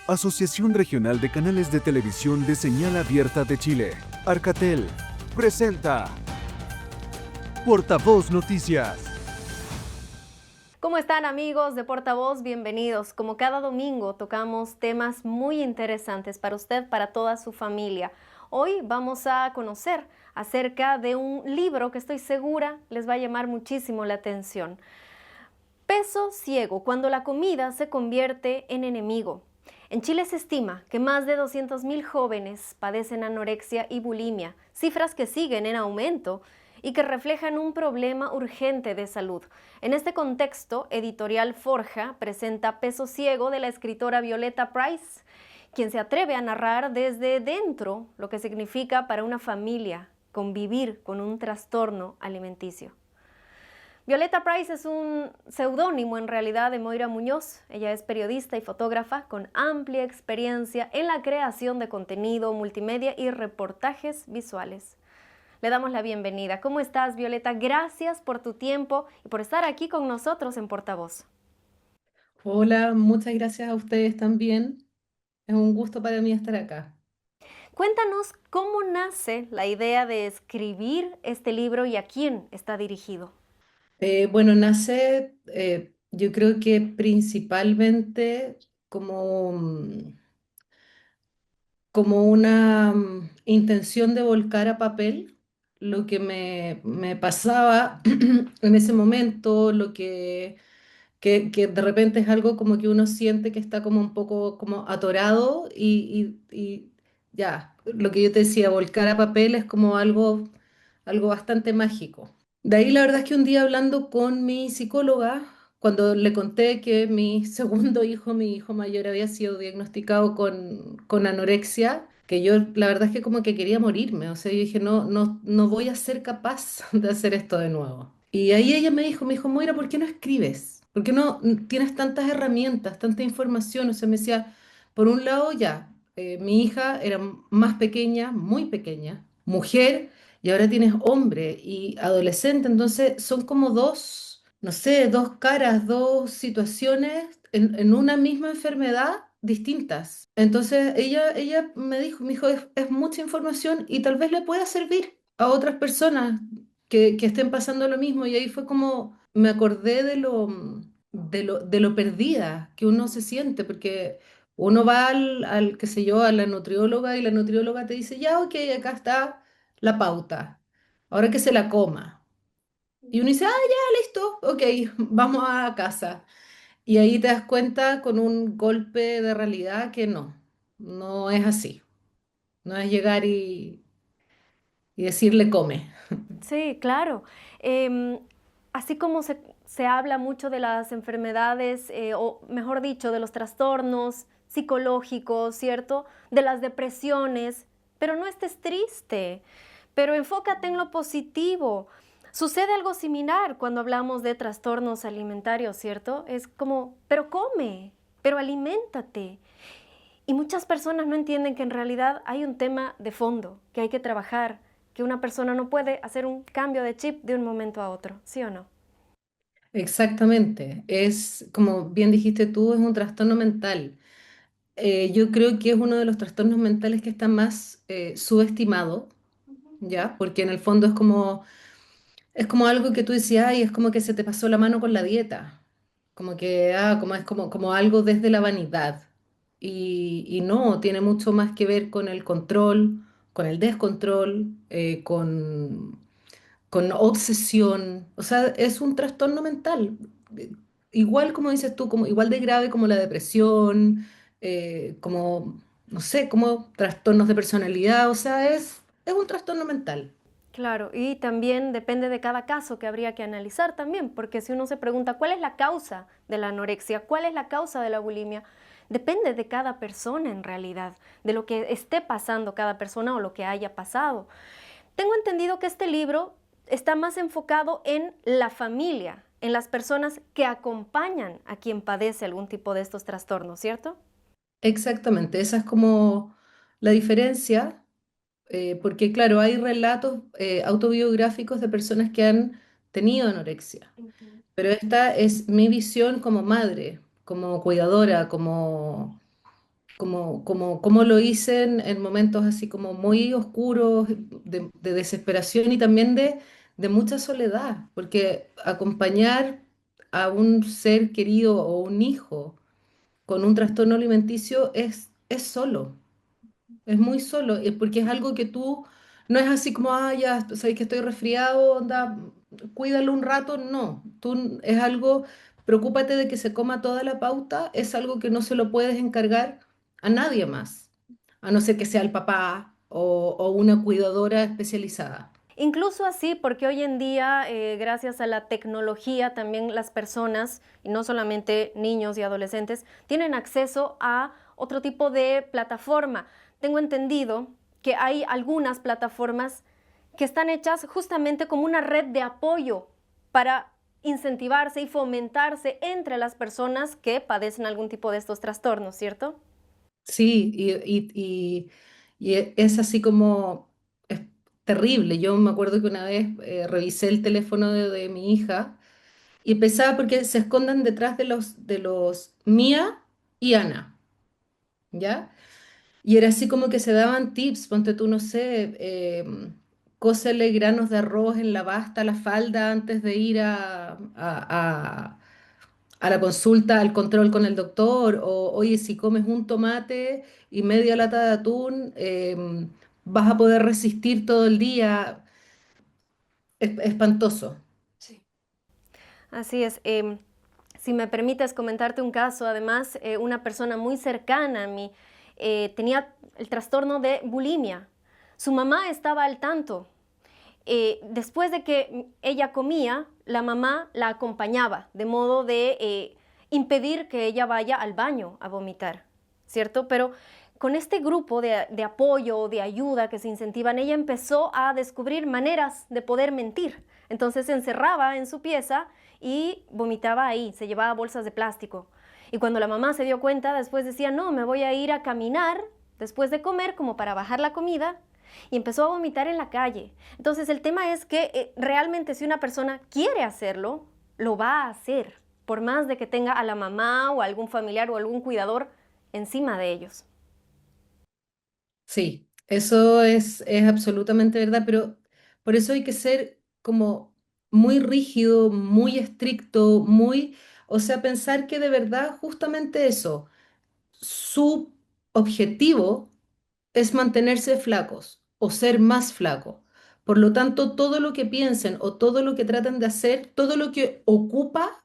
Asociación Regional de Canales de Televisión de Señal Abierta de Chile, Arcatel, presenta Portavoz Noticias. ¿Cómo están amigos de Portavoz? Bienvenidos. Como cada domingo tocamos temas muy interesantes para usted, para toda su familia. Hoy vamos a conocer acerca de un libro que estoy segura les va a llamar muchísimo la atención. Peso ciego, cuando la comida se convierte en enemigo. En Chile se estima que más de 200.000 jóvenes padecen anorexia y bulimia, cifras que siguen en aumento y que reflejan un problema urgente de salud. En este contexto, Editorial Forja presenta Peso ciego de la escritora Violeta Price, quien se atreve a narrar desde dentro lo que significa para una familia convivir con un trastorno alimenticio. Violeta Price es un seudónimo en realidad de Moira Muñoz. Ella es periodista y fotógrafa con amplia experiencia en la creación de contenido multimedia y reportajes visuales. Le damos la bienvenida. ¿Cómo estás, Violeta? Gracias por tu tiempo y por estar aquí con nosotros en Portavoz. Hola, muchas gracias a ustedes también. Es un gusto para mí estar acá. Cuéntanos cómo nace la idea de escribir este libro y a quién está dirigido. Bueno, nace, yo creo que principalmente como, como una intención de volcar a papel lo que me pasaba en ese momento, que de repente es algo como que uno siente que está como un poco como atorado y ya, lo que yo te decía, volcar a papel es como algo bastante mágico. De ahí la verdad es que un día hablando con mi psicóloga, cuando le conté que mi segundo hijo, mi hijo mayor, había sido diagnosticado con anorexia, que yo la verdad es que como que quería morirme, o sea, yo dije, no voy a ser capaz de hacer esto de nuevo. Y ahí ella me dijo, Moira, ¿por qué no escribes? ¿Por qué no tienes tantas herramientas, tanta información? O sea, me decía, por un lado ya, mi hija era más pequeña, muy pequeña, mujer, y ahora tienes hombre y adolescente, entonces son como dos, no sé, dos caras, dos situaciones en una misma enfermedad distintas. Entonces ella me dijo, es mucha información y tal vez le pueda servir a otras personas que estén pasando lo mismo. Y ahí fue como me acordé de lo perdida que uno se siente, porque uno va qué sé yo, a la nutrióloga y la nutrióloga te dice, ya, ok, acá está la pauta, ahora que se la coma. Y uno dice, ah, ya, listo, ok, vamos a casa. Y ahí te das cuenta con un golpe de realidad que no es así. No es llegar y decirle come. Sí, claro. Em, Así como se habla mucho de las enfermedades, o mejor dicho, de los trastornos psicológicos, ¿cierto? De las depresiones, pero no estés triste, pero enfócate en lo positivo. Sucede algo similar cuando hablamos de trastornos alimentarios, ¿cierto? Es como, pero come, pero aliméntate. Y muchas personas no entienden que en realidad hay un tema de fondo, que hay que trabajar, que una persona no puede hacer un cambio de chip de un momento a otro, ¿sí o no? Exactamente. Es, como bien dijiste tú, es un trastorno mental. Yo creo que es uno de los trastornos mentales que está más subestimado, ¿ya? Porque en el fondo es como algo que tú decías, ay, es como que se te pasó la mano con la dieta, como que, como es como algo desde la vanidad. Y no, tiene mucho más que ver con el control, con el descontrol, con obsesión. O sea, es un trastorno mental. Igual como dices tú, como, igual de grave como la depresión, como, no sé, como trastornos de personalidad. O sea, es un trastorno mental. Claro, y también depende de cada caso que habría que analizar también, porque si uno se pregunta cuál es la causa de la anorexia, cuál es la causa de la bulimia, depende de cada persona en realidad, de lo que esté pasando cada persona o lo que haya pasado. Tengo entendido que este libro está más enfocado en la familia, en las personas que acompañan a quien padece algún tipo de estos trastornos, ¿cierto? Exactamente, esa es como la diferencia, porque claro, hay relatos autobiográficos de personas que han tenido anorexia, Ujú. pero esta es mi visión como madre, como cuidadora, como como lo hice en momentos así como muy oscuros, de desesperación y también de mucha soledad, porque acompañar a un ser querido o un hijo con un trastorno alimenticio es solo. Es muy solo, porque es algo que tú, no es así como, ah, ya, sabes que estoy resfriado, anda, cuídalo un rato, no. Es algo, preocúpate de que se coma toda la pauta, es algo que no se lo puedes encargar a nadie más, a no ser que sea el papá o una cuidadora especializada. Incluso así, porque hoy en día, gracias a la tecnología, también las personas, y no solamente niños y adolescentes, tienen acceso a otro tipo de plataforma. Tengo entendido que hay algunas plataformas que están hechas justamente como una red de apoyo para incentivarse y fomentarse entre las personas que padecen algún tipo de estos trastornos, ¿cierto? Sí, y es así como, es terrible. Yo me acuerdo que una vez revisé el teléfono de mi hija. Y empezaba porque se escondan detrás de los Mía y Ana, ¿ya? Y era así como que se daban tips, ponte tú, no sé, cósele granos de arroz en la basta, la falda, antes de ir a la consulta, al control con el doctor, o oye, si comes un tomate y media lata de atún, vas a poder resistir todo el día. Espantoso. Así es. Si me permites comentarte un caso, además, una persona muy cercana a mí tenía el trastorno de bulimia. Su mamá estaba al tanto. Después de que ella comía, la mamá la acompañaba, de modo de impedir que ella vaya al baño a vomitar, ¿cierto? Pero con este grupo de apoyo, de ayuda que se incentivan, ella empezó a descubrir maneras de poder mentir. Entonces se encerraba en su pieza y vomitaba ahí, se llevaba bolsas de plástico. Y cuando la mamá se dio cuenta, después decía, no, me voy a ir a caminar después de comer como para bajar la comida, y empezó a vomitar en la calle. Entonces el tema es que realmente si una persona quiere hacerlo, lo va a hacer, por más de que tenga a la mamá o algún familiar o algún cuidador encima de ellos. Sí, eso es absolutamente verdad, pero por eso hay que ser como muy rígido, muy estricto, o sea, pensar que de verdad justamente eso, su objetivo es mantenerse flacos o ser más flaco. Por lo tanto, todo lo que piensen o todo lo que traten de hacer, todo lo que ocupa,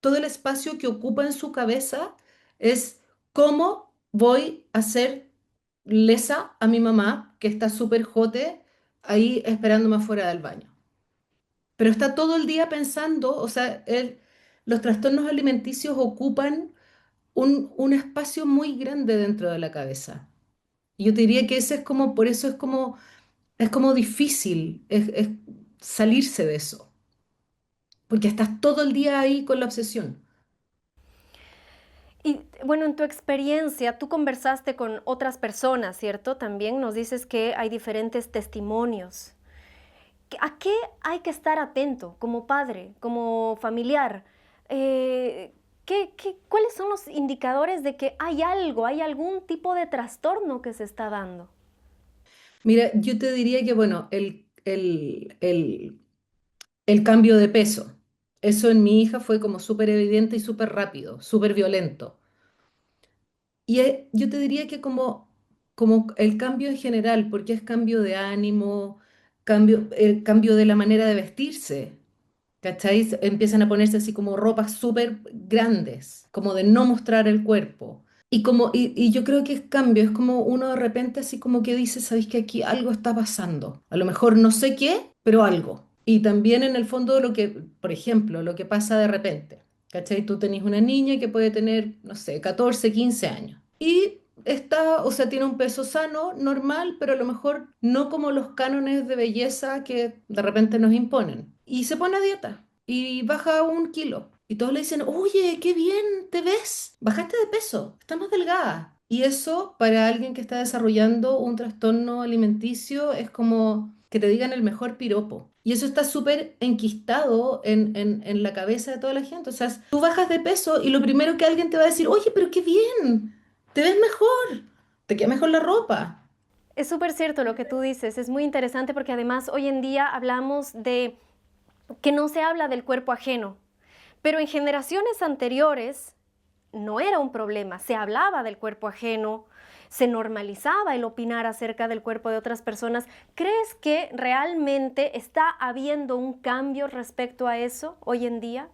todo el espacio que ocupa en su cabeza es cómo voy a hacer lesa a mi mamá, que está súper jote ahí esperándome afuera del baño. Pero está todo el día pensando, o sea, los trastornos alimenticios ocupan un espacio muy grande dentro de la cabeza. Y yo te diría que ese es como, por eso es como difícil salirse de eso, porque estás todo el día ahí con la obsesión. Y bueno, en tu experiencia, tú conversaste con otras personas, ¿cierto? También nos dices que hay diferentes testimonios. ¿A qué hay que estar atento como padre, como familiar? Eh, ¿Cuáles son los indicadores de que hay algo, hay algún tipo de trastorno que se está dando? Mira, yo te diría que, bueno, el cambio de peso, eso en mi hija fue como súper evidente y súper rápido, súper violento. Y yo te diría que como el cambio en general, porque es cambio de ánimo, el cambio de la manera de vestirse, ¿cachai? Empiezan a ponerse así como ropas súper grandes, como de no mostrar el cuerpo. Y yo creo que es cambio, es como uno de repente así como que dice, sabéis que aquí algo está pasando. A lo mejor no sé qué, pero algo. Y también en el fondo lo que, por ejemplo, lo que pasa de repente. ¿Cachai? Tú tenés una niña que puede tener, no sé, 14 15 años. Y está, o sea, tiene un peso sano, normal, pero a lo mejor no como los cánones de belleza que de repente nos imponen. Y se pone a dieta y baja 1 kilo. Y todos le dicen, oye, qué bien te ves, bajaste de peso, estás más delgada. Y eso para alguien que está desarrollando un trastorno alimenticio es como que te digan el mejor piropo. Y eso está súper enquistado en la cabeza de toda la gente. O sea, tú bajas de peso y lo primero que alguien te va a decir, oye, pero qué bien. te ves mejor, te queda mejor la ropa. Es súper cierto lo que tú dices, es muy interesante porque además hoy en día hablamos de que no se habla del cuerpo ajeno, pero en generaciones anteriores no era un problema, se hablaba del cuerpo ajeno, se normalizaba el opinar acerca del cuerpo de otras personas. ¿Crees que realmente está habiendo un cambio respecto a eso hoy en día?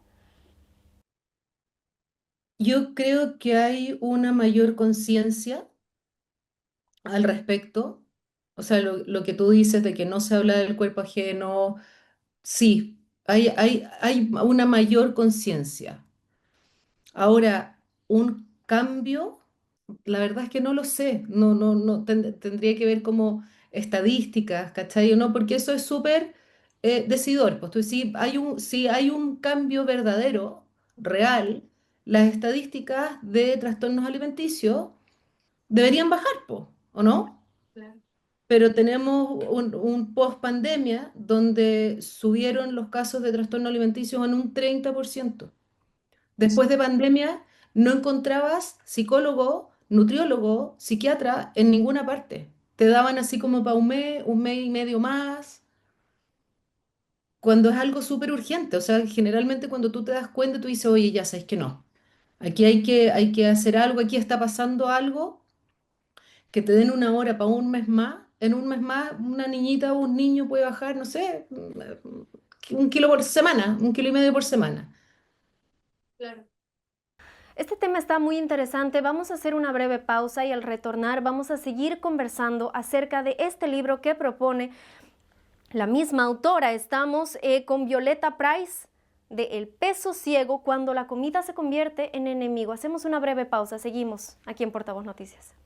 Yo creo que hay una mayor conciencia al respecto. O sea, lo que tú dices de que no se habla del cuerpo ajeno, sí, hay una mayor conciencia. Ahora, un cambio, la verdad es que no lo sé, no tendría que ver como estadísticas, ¿cachai? ¿O no? Porque eso es súper decidor. Pues tú, si hay un cambio verdadero, real, las estadísticas de trastornos alimenticios deberían bajar, po, ¿o no? Pero tenemos un post pandemia donde subieron los casos de trastorno alimenticio en un 30%. Después de pandemia no encontrabas psicólogo, nutriólogo, psiquiatra en ninguna parte. Te daban así como para un mes y medio más, cuando es algo súper urgente. O sea, generalmente cuando tú te das cuenta, tú dices, oye, ya sabes que no. Aquí hay que hacer algo, aquí está pasando algo, que te den una hora para un mes más. En un mes más, una niñita o un niño puede bajar, no sé, 1 kilo por semana, 1,5 kilos por semana. Este tema está muy interesante. Vamos a hacer una breve pausa y al retornar vamos a seguir conversando acerca de este libro que propone la misma autora. Estamos con Violeta Price de El peso ciego cuando la comida se convierte en enemigo. Hacemos una breve pausa. Seguimos aquí en Portavoz Noticias.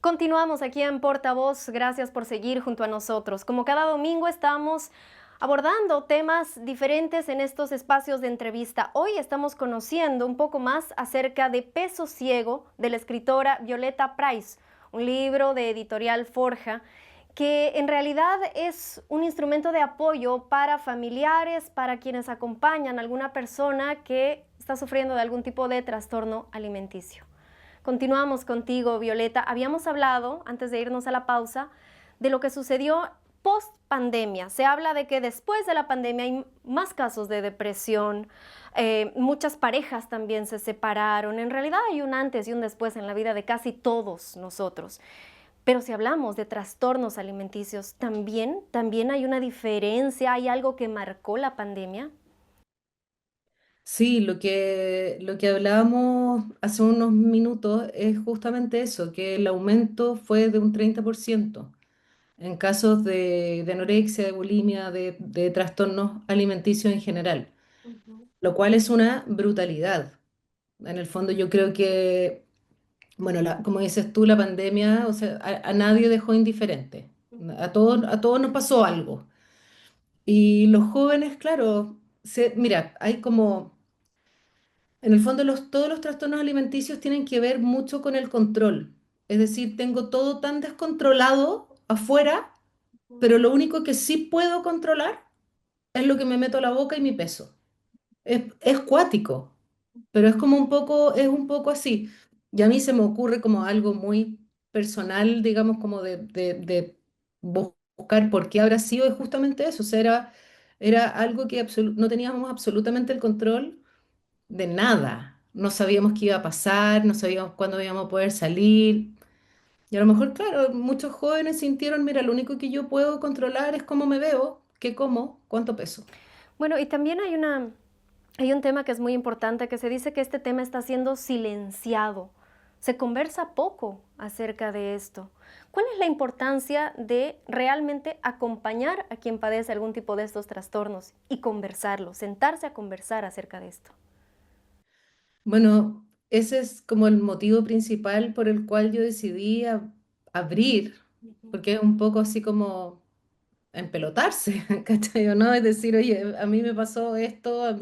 Continuamos aquí en Portavoz. Gracias por seguir junto a nosotros. Como cada domingo estamos abordando temas diferentes en estos espacios de entrevista. Hoy estamos conociendo un poco más acerca de Peso Ciego de la escritora Violeta Price, un libro de editorial Forja que en realidad es un instrumento de apoyo para familiares, para quienes acompañan a alguna persona que está sufriendo de algún tipo de trastorno alimenticio. Continuamos contigo, Violeta. Habíamos hablado, antes de irnos a la pausa, de lo que sucedió post pandemia. Se habla de que después de la pandemia hay más casos de depresión, muchas parejas también se separaron. En realidad hay un antes y un después en la vida de casi todos nosotros. Pero si hablamos de trastornos alimenticios, también hay una diferencia, hay algo que marcó la pandemia. Sí, lo que hablábamos hace unos minutos es justamente eso, que el aumento fue de un 30% en casos de anorexia, de bulimia, de trastornos alimenticios en general, lo cual es una brutalidad. En el fondo yo creo que, bueno, como dices tú, la pandemia, o sea, a nadie dejó indiferente, a todos nos pasó algo. Y los jóvenes, claro, mira, hay como... En el fondo, todos los trastornos alimenticios tienen que ver mucho con el control. Es decir, tengo todo tan descontrolado afuera, pero lo único que sí puedo controlar es lo que me meto a la boca y mi peso. Es cuático, pero es un poco así. Y a mí se me ocurre como algo muy personal, digamos, como de buscar por qué habrá sido, es justamente eso. O sea, era algo que no teníamos absolutamente el control de nada. No sabíamos qué iba a pasar, no sabíamos cuándo íbamos a poder salir. Y a lo mejor, claro, muchos jóvenes sintieron, mira, lo único que yo puedo controlar es cómo me veo, qué como, cuánto peso. Bueno, y también hay un tema que es muy importante, que se dice que este tema está siendo silenciado. Se conversa poco acerca de esto. ¿Cuál es la importancia de realmente acompañar a quien padece algún tipo de estos trastornos y conversarlo, sentarse a conversar acerca de esto? Bueno, ese es como el motivo principal por el cual yo decidí abrir, porque es un poco así como empelotarse, ¿cachai? ¿O no? Es decir, oye, a mí me pasó esto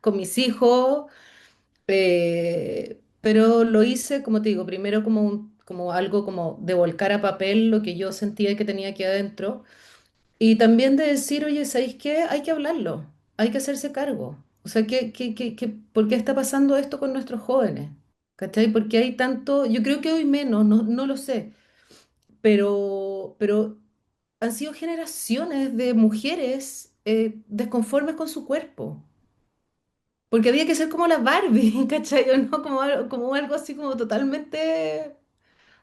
con mis hijos, pero lo hice, como te digo, primero como, como algo como de volcar a papel lo que yo sentía que tenía aquí adentro y también de decir, oye, ¿sabéis qué? Hay que hablarlo, hay que hacerse cargo. O sea, ¿por qué está pasando esto con nuestros jóvenes? ¿Cachai? Porque hay tanto, yo creo que hoy menos, no lo sé, pero han sido generaciones de mujeres desconformes con su cuerpo. Porque había que ser como la Barbie, ¿cachai? ¿O no? Como algo así como totalmente,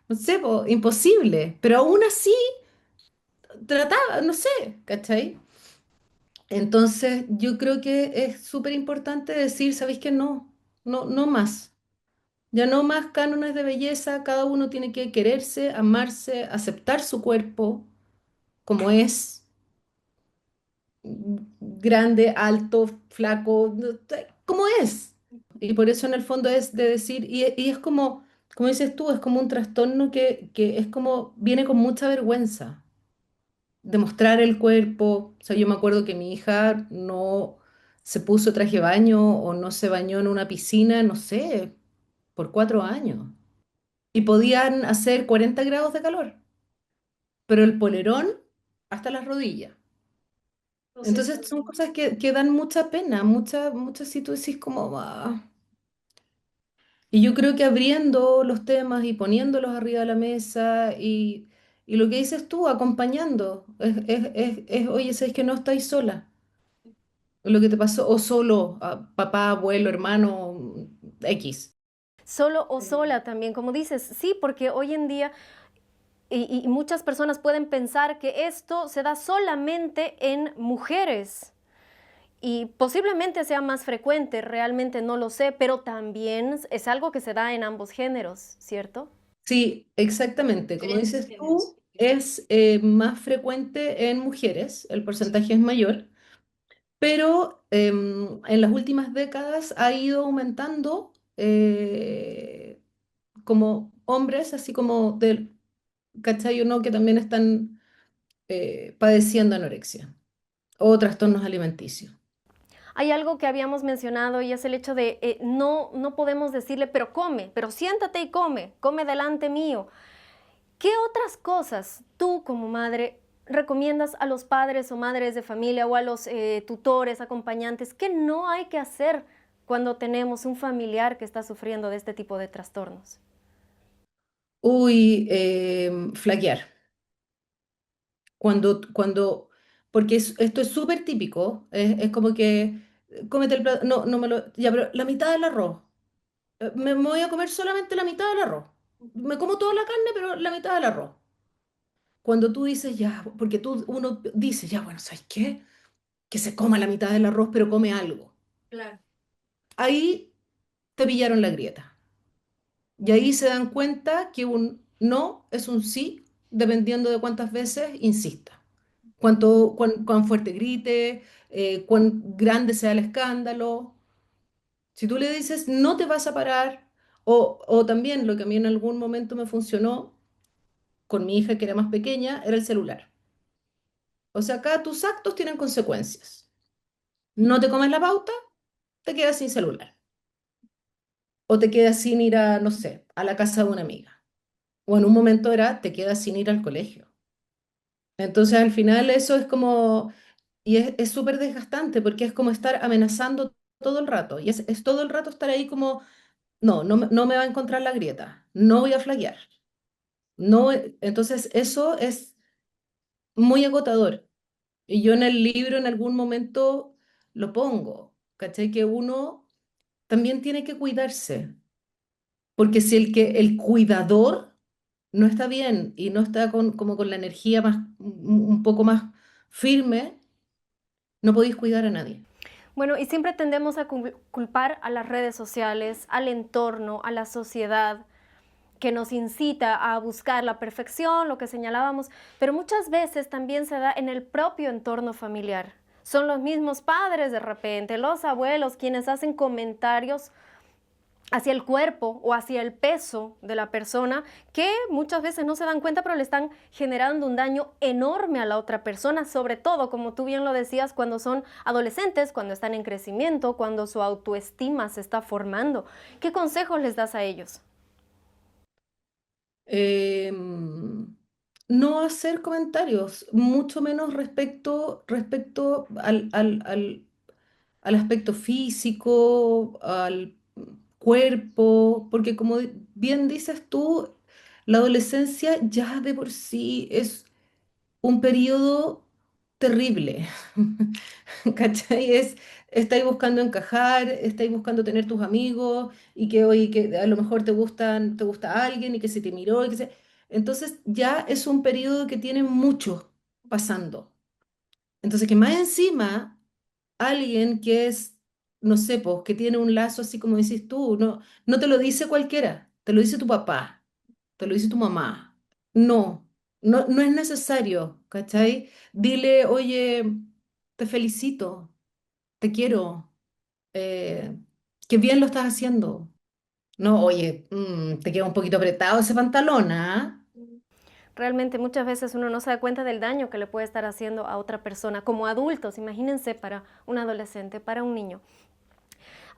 no sé, imposible. Pero aún así trataba, no sé, ¿cachai? Entonces yo creo que es súper importante decir, ¿sabéis qué? No más. Ya no más cánones de belleza, cada uno tiene que quererse, amarse, aceptar su cuerpo como es, grande, alto, flaco, como es. Y por eso en el fondo es de decir, y es como dices tú, es como un trastorno que es como, viene con mucha vergüenza de mostrar el cuerpo. O sea, yo me acuerdo que mi hija no se puso traje de baño o no se bañó en una piscina, no sé, por 4 años. Y podían hacer 40 grados de calor, pero el polerón hasta las rodillas. Entonces son cosas que dan mucha pena, muchas si tú decís como, "Ah". Y yo creo que abriendo los temas y poniéndolos arriba de la mesa y lo que dices tú, acompañando, oye, sabes que no estáis sola, lo que te pasó, o solo, papá, abuelo, hermano, X. Solo o sola también, como dices, sí, porque hoy en día y muchas personas pueden pensar que esto se da solamente en mujeres y posiblemente sea más frecuente, realmente no lo sé, pero también es algo que se da en ambos géneros, ¿cierto? Sí, exactamente, como dices tú, es más frecuente en mujeres, el porcentaje es mayor. Pero en las últimas décadas ha ido aumentando como hombres, así como del, ¿cachai o no? Que también están padeciendo anorexia o trastornos alimenticios. Hay algo que habíamos mencionado y es el hecho de no podemos decirle, pero siéntate y come delante mío. ¿Qué otras cosas tú como madre recomiendas a los padres o madres de familia o a los tutores, acompañantes, que no hay que hacer cuando tenemos un familiar que está sufriendo de este tipo de trastornos? Uy, flaquear. Cuando, porque esto es súper típico, es como que cómete el plato, no me lo, ya, pero la mitad del arroz. Me voy a comer solamente la mitad del arroz. Me como toda la carne, pero la mitad del arroz. Cuando tú dices ya, porque uno dice ya, bueno, ¿sabes qué? Que se coma la mitad del arroz, pero come algo. Ahí te pillaron la grieta. Y ahí se dan cuenta que un no es un sí, dependiendo de cuántas veces insista. Cuán fuerte grite, cuán grande sea el escándalo. Si tú le dices no te vas a parar, o también lo que a mí en algún momento me funcionó con mi hija que era más pequeña, era el celular. O sea, acá tus actos tienen consecuencias. No te comes la pauta, te quedas sin celular. O te quedas sin ir a, no sé, a la casa de una amiga. O en un momento era, te quedas sin ir al colegio. Entonces, al final eso es como, y es súper desgastante porque es como estar amenazando todo el rato. Y es todo el rato estar ahí como, no me va a encontrar la grieta, no voy a flaquear. No, entonces, eso es muy agotador. Y yo en el libro en algún momento lo pongo, ¿cachai? Que uno también tiene que cuidarse, porque si el cuidador no está bien y no está como con la energía más, un poco más firme, no podéis cuidar a nadie. Bueno, y siempre tendemos a culpar a las redes sociales, al entorno, a la sociedad, que nos incita a buscar la perfección, lo que señalábamos, pero muchas veces también se da en el propio entorno familiar. Son los mismos padres de repente, los abuelos, quienes hacen comentarios hacia el cuerpo o hacia el peso de la persona, que muchas veces no se dan cuenta, pero le están generando un daño enorme a la otra persona, sobre todo, como tú bien lo decías, cuando son adolescentes, cuando están en crecimiento, cuando su autoestima se está formando. ¿Qué consejos les das a ellos? No hacer comentarios, mucho menos respecto al aspecto físico, al cuerpo, porque como bien dices tú, la adolescencia ya de por sí es un periodo terrible. ¿Cachai? Estáis buscando encajar, estáis buscando tener tus amigos y que hoy que a lo mejor te gusta alguien y que se te miró y que se... Entonces ya es un periodo que tiene mucho pasando. Entonces que más encima alguien que es, no sé, pues, que tiene un lazo así como dices tú, no te lo dice cualquiera, te lo dice tu papá, te lo dice tu mamá. No, no es necesario, ¿cachai? Dile, oye, te felicito, te quiero, eh, qué bien lo estás haciendo. No, oye, te queda un poquito apretado ese pantalón, ¿ah? Realmente muchas veces uno no se da cuenta del daño que le puede estar haciendo a otra persona, como adultos, imagínense para un adolescente, para un niño.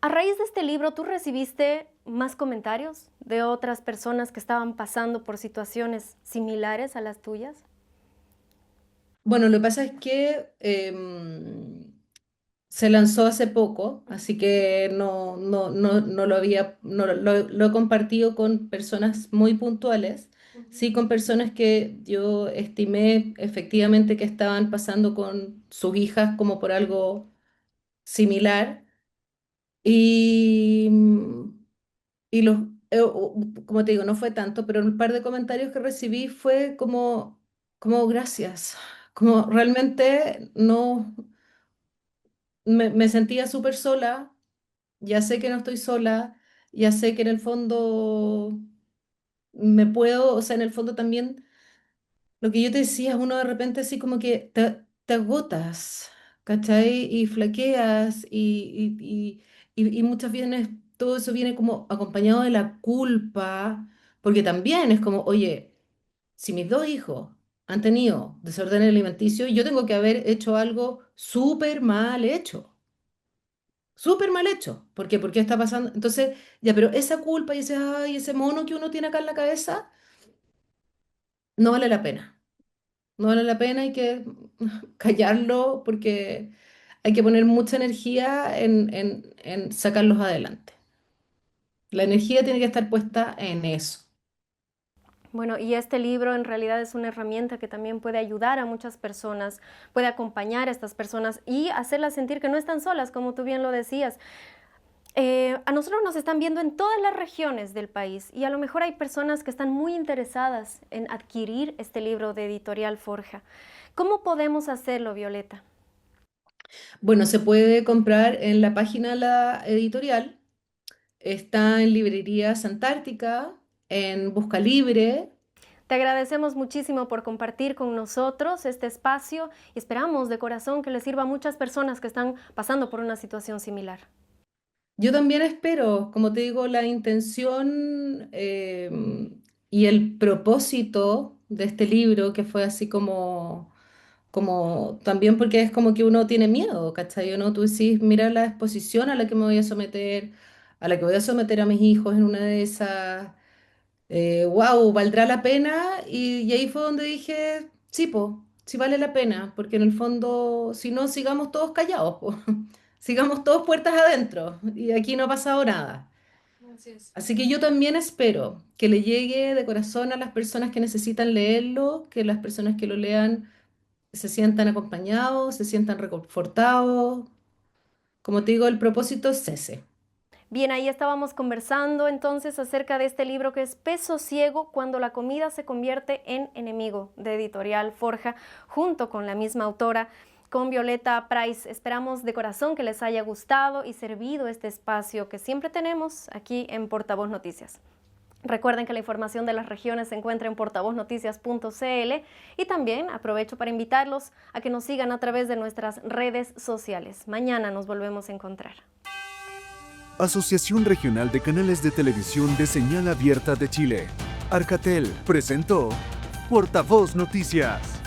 A raíz de este libro, ¿tú recibiste más comentarios de otras personas que estaban pasando por situaciones similares a las tuyas? Bueno, lo que pasa es que se lanzó hace poco, así que no lo había, no lo he compartido con personas muy puntuales, sí con personas que yo estimé efectivamente que estaban pasando con sus hijas como por algo similar. Y, y los, como te digo, no fue tanto, pero un par de comentarios que recibí fue como gracias, como realmente no, me sentía súper sola, ya sé que no estoy sola, ya sé que en el fondo me puedo, o sea, en el fondo también lo que yo te decía, uno de repente así como que te agotas, ¿cachai? Y flaqueas y muchas veces todo eso viene como acompañado de la culpa, porque también es como, oye, si mis dos hijos han tenido desorden alimenticio, yo tengo que haber hecho algo súper mal hecho. ¿Por qué? ¿Por qué está pasando? Entonces, ya, pero esa culpa y ese, ay, ese mono que uno tiene acá en la cabeza, no vale la pena. No vale la pena, hay que callarlo porque hay que poner mucha energía en sacarlos adelante. La energía tiene que estar puesta en eso. Bueno, y este libro en realidad es una herramienta que también puede ayudar a muchas personas, puede acompañar a estas personas y hacerlas sentir que no están solas, como tú bien lo decías. A nosotros nos están viendo en todas las regiones del país y a lo mejor hay personas que están muy interesadas en adquirir este libro de Editorial Forja. ¿Cómo podemos hacerlo, Violeta? Bueno, se puede comprar en la página de la editorial, está en Librerías Antártica, en Busca Libre. Te agradecemos muchísimo por compartir con nosotros este espacio y esperamos de corazón que le sirva a muchas personas que están pasando por una situación similar. Yo también espero, como te digo, la intención y el propósito de este libro, que fue así como también porque es como que uno tiene miedo, ¿cachai? ¿No? Tú decís, mira la exposición a la que me voy a someter, a la que voy a someter a mis hijos en una de esas, wow, ¿valdrá la pena? Y ahí fue donde dije, sí, po, sí vale la pena, porque en el fondo, si no, sigamos todos callados, po. Sigamos todos puertas adentro y aquí no ha pasado nada. Así que yo también espero que le llegue de corazón a las personas que necesitan leerlo, que las personas que lo lean se sientan acompañados, se sientan reconfortados. Como te digo, el propósito es ese. Bien, ahí estábamos conversando entonces acerca de este libro que es Peso Ciego cuando la comida se convierte en enemigo, de Editorial Forja, junto con la misma autora, con Violeta Price. Esperamos de corazón que les haya gustado y servido este espacio que siempre tenemos aquí en Portavoz Noticias. Recuerden que la información de las regiones se encuentra en portavoznoticias.cl y también aprovecho para invitarlos a que nos sigan a través de nuestras redes sociales. Mañana nos volvemos a encontrar. Asociación Regional de Canales de Televisión de Señal Abierta de Chile. Arcatel presentó Portavoz Noticias.